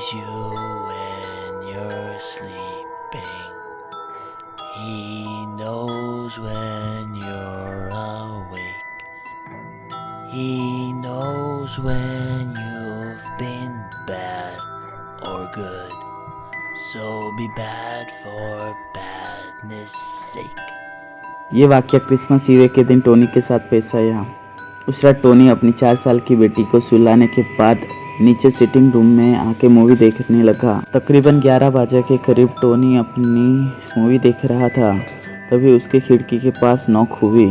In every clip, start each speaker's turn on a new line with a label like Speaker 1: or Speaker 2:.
Speaker 1: sees you when you're sleeping. He knows when you're awake. He knows when you've been bad or good. So be bad for badness sake.
Speaker 2: ये वाक़या Christmas ewe के दिन Tony के साथ पेश आया। उस रात टोनी अपनी 4 साल की बेटी को सुलाने के बाद नीचे सिटिंग रूम में आके मूवी देखने लगा। तकरीबन 11 बजे के करीब टोनी अपनी मूवी देख रहा था, तभी उसके खिड़की के पास नॉक हुई।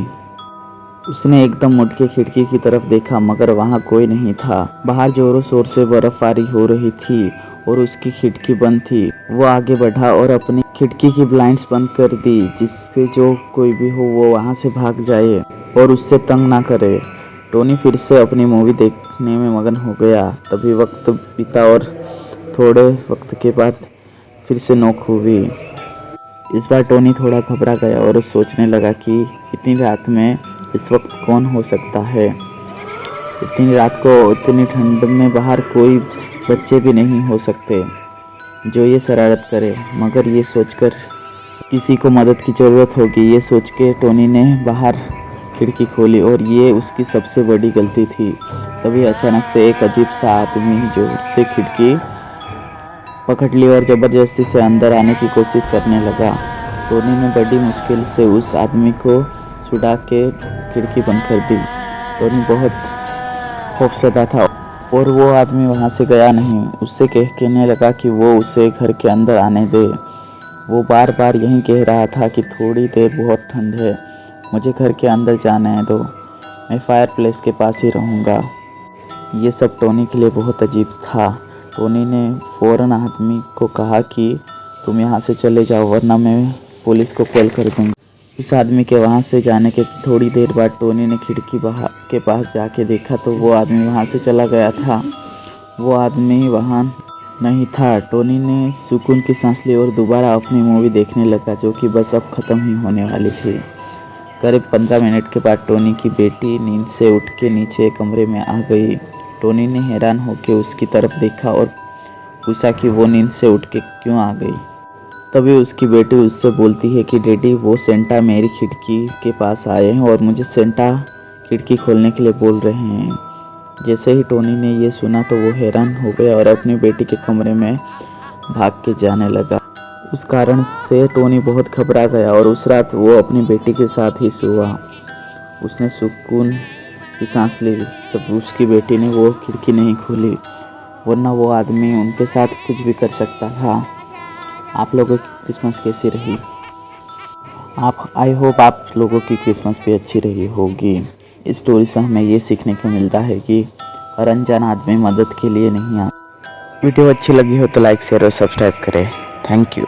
Speaker 2: उसने एकदम मुड़ के खिड़की की तरफ देखा, मगर वहाँ कोई नहीं था। बाहर जोरों शोर से बर्फबारी हो रही थी और उसकी खिड़की बंद थी। वो आगे बढ़ा और अपनी खिड़की की ब्लाइंड्स बंद कर दी, जिससे जो कोई भी हो वो वहाँ से भाग जाए और उससे तंग ना करे। टोनी फिर से अपनी मूवी देखने में मगन हो गया। तभी वक्त बीता और थोड़े वक्त के बाद फिर से नॉक हुई। इस बार टोनी थोड़ा घबरा गया और सोचने लगा कि इतनी रात में इस वक्त कौन हो सकता है। इतनी रात को इतनी ठंड में बाहर कोई बच्चे भी नहीं हो सकते जो ये शरारत करे, मगर ये सोचकर किसी को मदद की ज़रूरत होगी, ये सोच के टोनी ने बाहर खिड़की खोली और ये उसकी सबसे बड़ी गलती थी। तभी अचानक से एक अजीब सा आदमी जोर से खिड़की पकड़ ली और ज़बरदस्ती से अंदर आने की कोशिश करने लगा। टोनी ने बड़ी मुश्किल से उस आदमी को छुड़ा के खिड़की बंद कर दी। टोनी बहुत खौफजदा था और वो आदमी वहाँ से गया नहीं। उससे कहने लगा कि वो उसे घर के अंदर आने दे। वो बार बार यही कह रहा था कि थोड़ी देर बहुत ठंड है, मुझे घर के अंदर जाने दो, मैं फायर प्लेस के पास ही रहूँगा। ये सब टोनी के लिए बहुत अजीब था। टोनी ने फ़ौरन आदमी को कहा कि तुम यहाँ से चले जाओ, वरना मैं पुलिस को कॉल कर दूँगा। उस आदमी के वहाँ से जाने के थोड़ी देर बाद टोनी ने खिड़की के पास जाके देखा तो वो आदमी वहाँ से चला गया था। वो आदमी वहाँ नहीं था। टोनी ने सुकून की सांस ली और दोबारा अपनी मूवी देखने लगा, जो कि बस अब ख़त्म ही होने वाली थी। करीब 15 मिनट के बाद टोनी की बेटी नींद से उठ के नीचे कमरे में आ गई। टोनी ने हैरान होकर उसकी तरफ देखा और पूछा कि वो नींद से उठ के क्यों आ गई। तभी उसकी बेटी उससे बोलती है कि डैडी, वो सेंटा मेरी खिड़की के पास आए हैं और मुझे सेंटा खिड़की खोलने के लिए बोल रहे हैं। जैसे ही टोनी ने ये सुना तो वो हैरान हो गया और अपनी बेटी के कमरे में भाग के जाने लगा। उस कारण से टोनी बहुत घबरा गया और उस रात वो अपनी बेटी के साथ ही सोया। उसने सुकून की सांस ली जब उसकी बेटी ने वो खिड़की नहीं खोली, वरना वो आदमी उनके साथ कुछ भी कर सकता था। आप लोगों की क्रिसमस कैसी रही? आई होप आप लोगों की क्रिसमस भी अच्छी रही होगी। इस स्टोरी से हमें ये सीखने को मिलता है कि हर अनजान आदमी मदद के लिए नहीं आता। वीडियो अच्छी लगी हो तो लाइक, शेयर और सब्सक्राइब करें। Thank you.